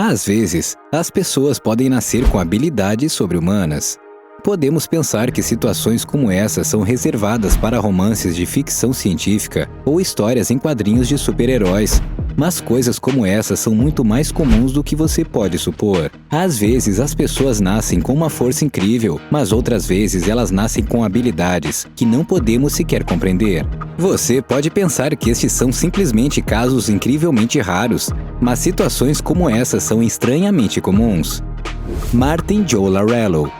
Às vezes, as pessoas podem nascer com habilidades sobre-humanas. Podemos pensar que situações como essa são reservadas para romances de ficção científica ou histórias em quadrinhos de super-heróis, mas coisas como essas são muito mais comuns do que você pode supor. Às vezes, as pessoas nascem com uma força incrível, mas outras vezes elas nascem com habilidades que não podemos sequer compreender. Você pode pensar que estes são simplesmente casos incrivelmente raros, mas situações como essas são estranhamente comuns. Martin Joe Larello.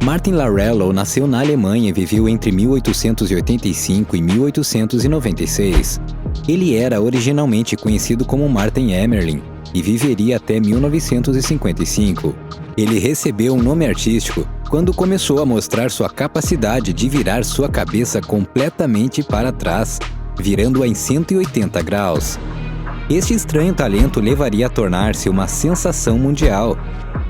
Martin Larello nasceu na Alemanha e viveu entre 1885 e 1896. Ele era originalmente conhecido como Martin Emerlin e viveria até 1955. Ele recebeu um nome artístico quando começou a mostrar sua capacidade de virar sua cabeça completamente para trás, virando-a em 180 graus. Este estranho talento levaria a tornar-se uma sensação mundial,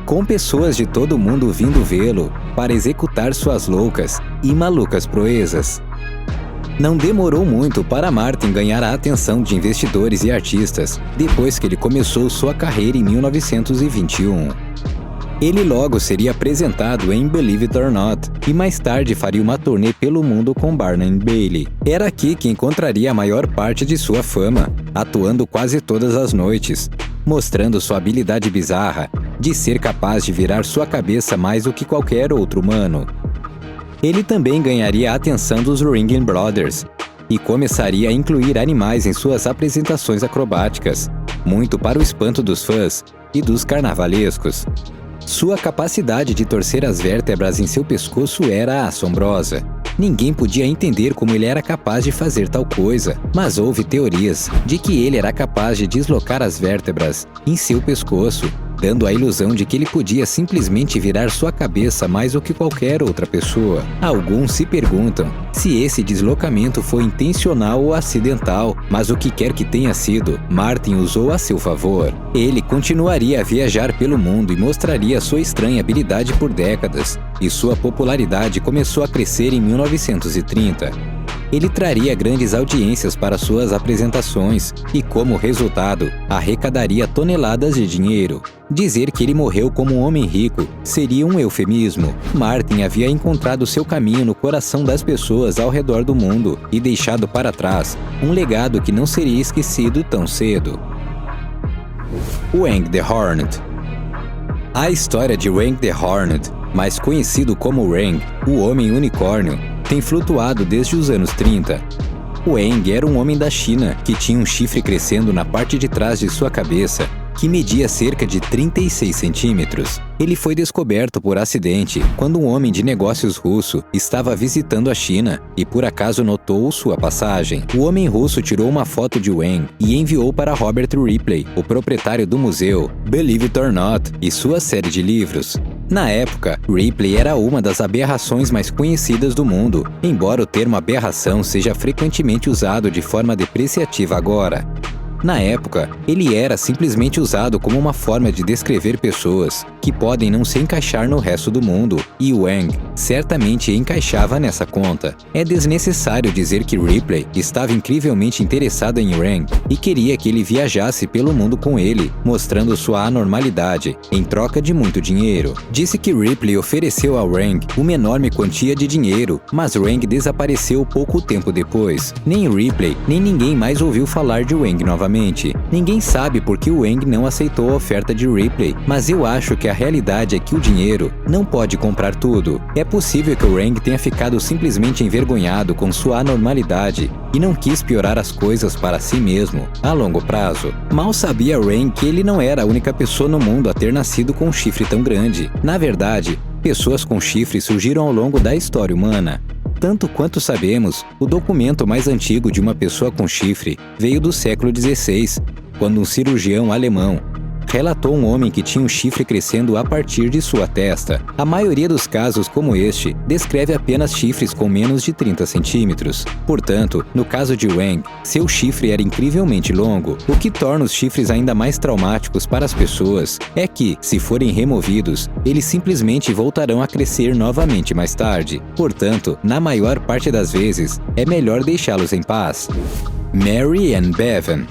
com pessoas de todo o mundo vindo vê-lo para executar suas loucas e malucas proezas. Não demorou muito para Martin ganhar a atenção de investidores e artistas depois que ele começou sua carreira em 1921. Ele logo seria apresentado em Believe It or Not e mais tarde faria uma turnê pelo mundo com Barnum Bailey. Era aqui que encontraria a maior parte de sua fama, atuando quase todas as noites, mostrando sua habilidade bizarra de ser capaz de virar sua cabeça mais do que qualquer outro humano. Ele também ganharia a atenção dos Ringling Brothers e começaria a incluir animais em suas apresentações acrobáticas, muito para o espanto dos fãs e dos carnavalescos. Sua capacidade de torcer as vértebras em seu pescoço era assombrosa. Ninguém podia entender como ele era capaz de fazer tal coisa, mas houve teorias de que ele era capaz de deslocar as vértebras em seu pescoço, dando a ilusão de que ele podia simplesmente virar sua cabeça mais do que qualquer outra pessoa. Alguns se perguntam se esse deslocamento foi intencional ou acidental, mas o que quer que tenha sido, Martin usou a seu favor. Ele continuaria a viajar pelo mundo e mostraria sua estranha habilidade por décadas, e sua popularidade começou a crescer em 1930. Ele traria grandes audiências para suas apresentações e, como resultado, arrecadaria toneladas de dinheiro. Dizer que ele morreu como um homem rico seria um eufemismo. Martin havia encontrado seu caminho no coração das pessoas ao redor do mundo e deixado para trás um legado que não seria esquecido tão cedo. Wang the Hornet. A história de Wang the Hornet, mais conhecido como Wang, o Homem Unicórnio, tem flutuado desde os anos 30. Wang era um homem da China que tinha um chifre crescendo na parte de trás de sua cabeça, que media cerca de 36 centímetros. Ele foi descoberto por acidente quando um homem de negócios russo estava visitando a China e por acaso notou sua passagem. O homem russo tirou uma foto de Wang e enviou para Robert Ripley, o proprietário do museu Believe It or Not e sua série de livros. Na época, Ripley era uma das aberrações mais conhecidas do mundo, embora o termo aberração seja frequentemente usado de forma depreciativa agora. Na época, ele era simplesmente usado como uma forma de descrever pessoas que podem não se encaixar no resto do mundo, e Wang certamente encaixava nessa conta. É desnecessário dizer que Ripley estava incrivelmente interessado em Wang e queria que ele viajasse pelo mundo com ele, mostrando sua anormalidade, em troca de muito dinheiro. Disse que Ripley ofereceu a Wang uma enorme quantia de dinheiro, mas Wang desapareceu pouco tempo depois. Nem Ripley, nem ninguém mais ouviu falar de Wang novamente. Ninguém sabe por que Wang não aceitou a oferta de Ripley, mas eu acho que a realidade é que o dinheiro não pode comprar tudo. É possível que Wang tenha ficado simplesmente envergonhado com sua anormalidade e não quis piorar as coisas para si mesmo a longo prazo. Mal sabia Wang que ele não era a única pessoa no mundo a ter nascido com um chifre tão grande. Na verdade, pessoas com chifre surgiram ao longo da história humana. Tanto quanto sabemos, o documento mais antigo de uma pessoa com chifre veio do século XVI, quando um cirurgião alemão relatou um homem que tinha um chifre crescendo a partir de sua testa. A maioria dos casos como este descreve apenas chifres com menos de 30 centímetros. Portanto, no caso de Wang, seu chifre era incrivelmente longo. O que torna os chifres ainda mais traumáticos para as pessoas é que, se forem removidos, eles simplesmente voltarão a crescer novamente mais tarde. Portanto, na maior parte das vezes, é melhor deixá-los em paz. Mary Ann Bevan.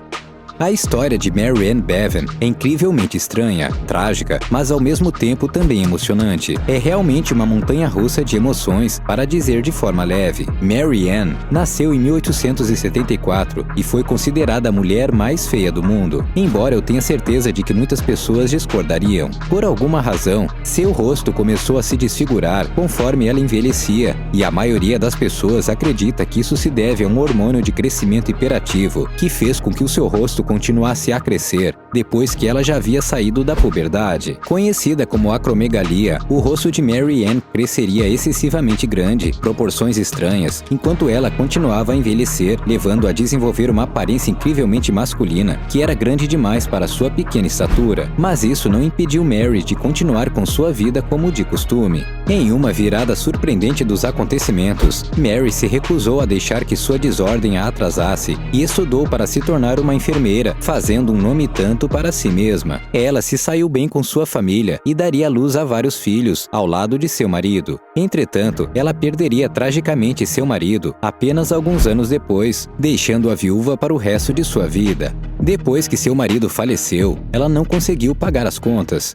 A história de Mary Ann Bevan é incrivelmente estranha, trágica, mas ao mesmo tempo também emocionante. É realmente uma montanha-russa de emoções, para dizer de forma leve. Mary Ann nasceu em 1874 e foi considerada a mulher mais feia do mundo, embora eu tenha certeza de que muitas pessoas discordariam. Por alguma razão, seu rosto começou a se desfigurar conforme ela envelhecia, e a maioria das pessoas acredita que isso se deve a um hormônio de crescimento hiperativo, que fez com que o seu rosto continuasse a crescer depois que ela já havia saído da puberdade. Conhecida como acromegalia, o rosto de Mary Ann cresceria excessivamente grande, proporções estranhas, enquanto ela continuava a envelhecer, levando a desenvolver uma aparência incrivelmente masculina, que era grande demais para sua pequena estatura. Mas isso não impediu Mary de continuar com sua vida como de costume. Em uma virada surpreendente dos acontecimentos, Mary se recusou a deixar que sua desordem a atrasasse e estudou para se tornar uma enfermeira, fazendo um nome tanto para si mesma. Ela se saiu bem com sua família e daria à luz a vários filhos, ao lado de seu marido. Entretanto, ela perderia tragicamente seu marido apenas alguns anos depois, deixando-a viúva para o resto de sua vida. Depois que seu marido faleceu, ela não conseguiu pagar as contas.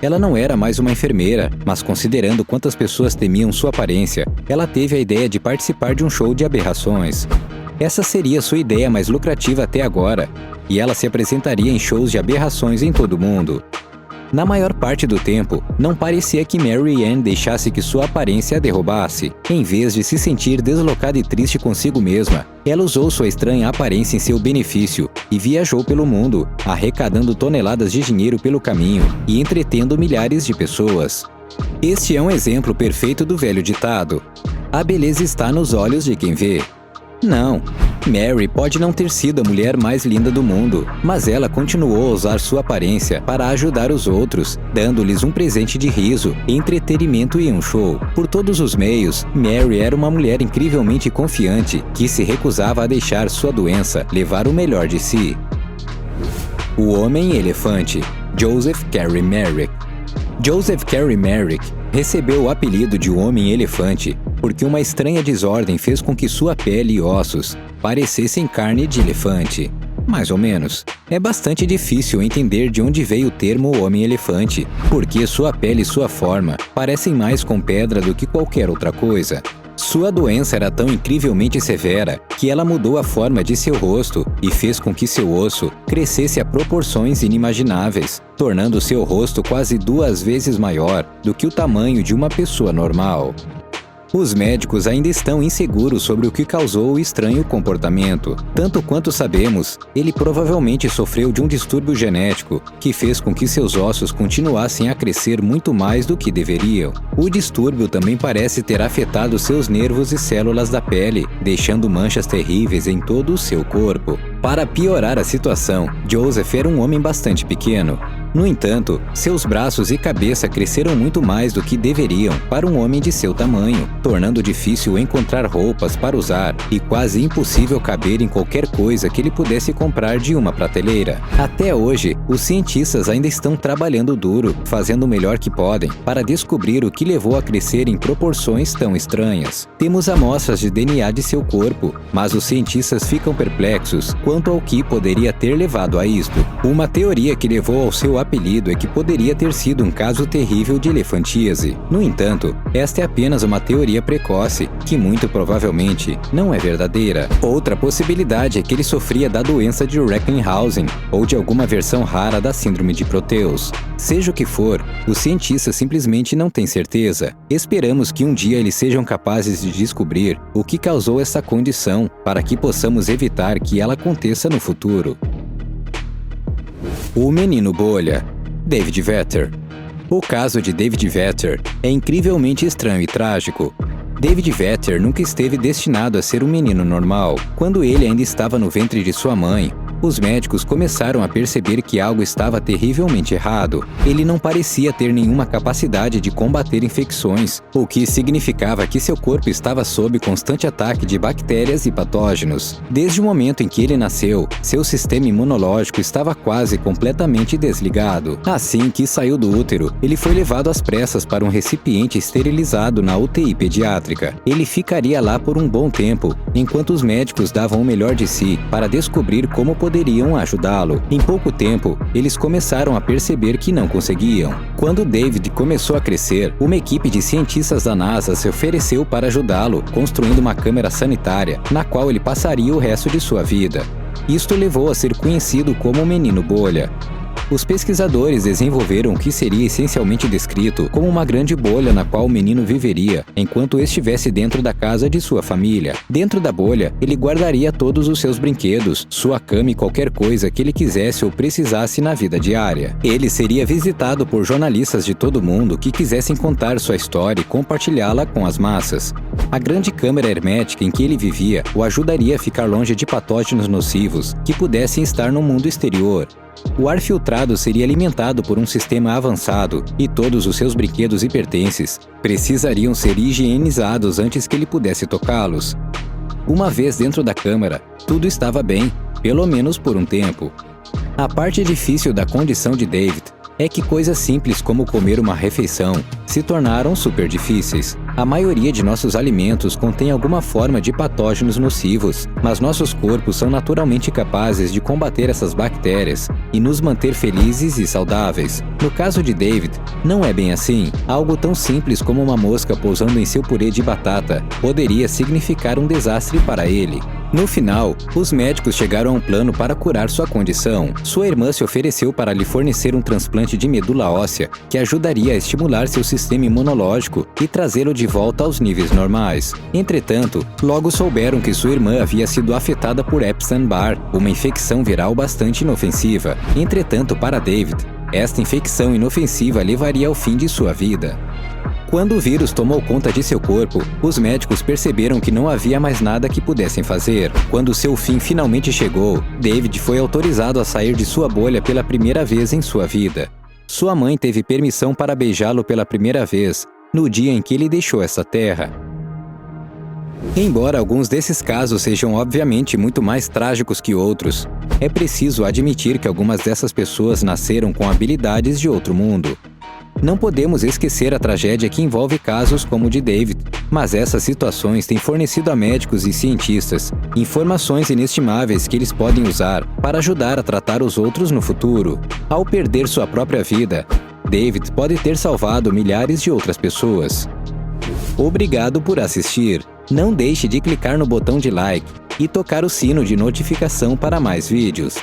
Ela não era mais uma enfermeira, mas considerando quantas pessoas temiam sua aparência, ela teve a ideia de participar de um show de aberrações. Essa seria sua ideia mais lucrativa até agora, e ela se apresentaria em shows de aberrações em todo o mundo. Na maior parte do tempo, não parecia que Mary Ann deixasse que sua aparência a derrubasse. Em vez de se sentir deslocada e triste consigo mesma, ela usou sua estranha aparência em seu benefício e viajou pelo mundo, arrecadando toneladas de dinheiro pelo caminho e entretendo milhares de pessoas. Este é um exemplo perfeito do velho ditado: a beleza está nos olhos de quem vê. Não, Mary pode não ter sido a mulher mais linda do mundo, mas ela continuou a usar sua aparência para ajudar os outros, dando-lhes um presente de riso, entretenimento e um show. Por todos os meios, Mary era uma mulher incrivelmente confiante, que se recusava a deixar sua doença levar o melhor de si. O Homem-Elefante, Joseph Carey Merrick. Joseph Carey Merrick recebeu o apelido de Homem-Elefante porque uma estranha desordem fez com que sua pele e ossos parecessem carne de elefante. Mais ou menos. É bastante difícil entender de onde veio o termo Homem-Elefante, porque sua pele e sua forma parecem mais com pedra do que qualquer outra coisa. Sua doença era tão incrivelmente severa que ela mudou a forma de seu rosto e fez com que seu osso crescesse a proporções inimagináveis, tornando seu rosto quase 2 vezes maior do que o tamanho de uma pessoa normal. Os médicos ainda estão inseguros sobre o que causou o estranho comportamento. Tanto quanto sabemos, ele provavelmente sofreu de um distúrbio genético que fez com que seus ossos continuassem a crescer muito mais do que deveriam. O distúrbio também parece ter afetado seus nervos e células da pele, deixando manchas terríveis em todo o seu corpo. Para piorar a situação, Joseph era um homem bastante pequeno. No entanto, seus braços e cabeça cresceram muito mais do que deveriam para um homem de seu tamanho, tornando difícil encontrar roupas para usar e quase impossível caber em qualquer coisa que ele pudesse comprar de uma prateleira. Até hoje, os cientistas ainda estão trabalhando duro, fazendo o melhor que podem para descobrir o que levou a crescer em proporções tão estranhas. Temos amostras de DNA de seu corpo, mas os cientistas ficam perplexos quanto ao que poderia ter levado a isto. Uma teoria que levou ao seu apelido é que poderia ter sido um caso terrível de elefantíase. No entanto, esta é apenas uma teoria precoce, que muito provavelmente não é verdadeira. Outra possibilidade é que ele sofria da doença de Recklinghausen ou de alguma versão rara da síndrome de Proteus. Seja o que for, os cientistas simplesmente não têm certeza. Esperamos que um dia eles sejam capazes de descobrir o que causou essa condição para que possamos evitar que ela aconteça no futuro. O Menino Bolha, David Vetter. O caso de David Vetter é incrivelmente estranho e trágico. David Vetter nunca esteve destinado a ser um menino normal. Quando ele ainda estava no ventre de sua mãe, os médicos começaram a perceber que algo estava terrivelmente errado. Ele não parecia ter nenhuma capacidade de combater infecções, o que significava que seu corpo estava sob constante ataque de bactérias e patógenos. Desde o momento em que ele nasceu, seu sistema imunológico estava quase completamente desligado. Assim que saiu do útero, ele foi levado às pressas para um recipiente esterilizado na UTI pediátrica. Ele ficaria lá por um bom tempo, enquanto os médicos davam o melhor de si para descobrir como poderia poderiam ajudá-lo. Em pouco tempo, eles começaram a perceber que não conseguiam. Quando David começou a crescer, uma equipe de cientistas da NASA se ofereceu para ajudá-lo, construindo uma câmara sanitária, na qual ele passaria o resto de sua vida. Isto levou a ser conhecido como o Menino Bolha. Os pesquisadores desenvolveram o que seria essencialmente descrito como uma grande bolha na qual o menino viveria, enquanto estivesse dentro da casa de sua família. Dentro da bolha, ele guardaria todos os seus brinquedos, sua cama e qualquer coisa que ele quisesse ou precisasse na vida diária. Ele seria visitado por jornalistas de todo o mundo que quisessem contar sua história e compartilhá-la com as massas. A grande câmara hermética em que ele vivia o ajudaria a ficar longe de patógenos nocivos que pudessem estar no mundo exterior. O ar filtrado seria alimentado por um sistema avançado e todos os seus brinquedos e pertences precisariam ser higienizados antes que ele pudesse tocá-los. Uma vez dentro da câmara, tudo estava bem, pelo menos por um tempo. A parte difícil da condição de David é que coisas simples como comer uma refeição se tornaram super difíceis. A maioria de nossos alimentos contém alguma forma de patógenos nocivos, mas nossos corpos são naturalmente capazes de combater essas bactérias e nos manter felizes e saudáveis. No caso de David, não é bem assim. Algo tão simples como uma mosca pousando em seu purê de batata poderia significar um desastre para ele. No final, os médicos chegaram a um plano para curar sua condição. Sua irmã se ofereceu para lhe fornecer um transplante de medula óssea que ajudaria a estimular seu sistema imunológico e trazê-lo de volta aos níveis normais. Entretanto, logo souberam que sua irmã havia sido afetada por Epstein-Barr, uma infecção viral bastante inofensiva. Entretanto, para David, esta infecção inofensiva levaria ao fim de sua vida. Quando o vírus tomou conta de seu corpo, os médicos perceberam que não havia mais nada que pudessem fazer. Quando seu fim finalmente chegou, David foi autorizado a sair de sua bolha pela primeira vez em sua vida. Sua mãe teve permissão para beijá-lo pela primeira vez, no dia em que ele deixou essa terra. Embora alguns desses casos sejam obviamente muito mais trágicos que outros, é preciso admitir que algumas dessas pessoas nasceram com habilidades de outro mundo. Não podemos esquecer a tragédia que envolve casos como o de David, mas essas situações têm fornecido a médicos e cientistas informações inestimáveis que eles podem usar para ajudar a tratar os outros no futuro. Ao perder sua própria vida, David pode ter salvado milhares de outras pessoas. Obrigado por assistir. Não deixe de clicar no botão de like e tocar o sino de notificação para mais vídeos.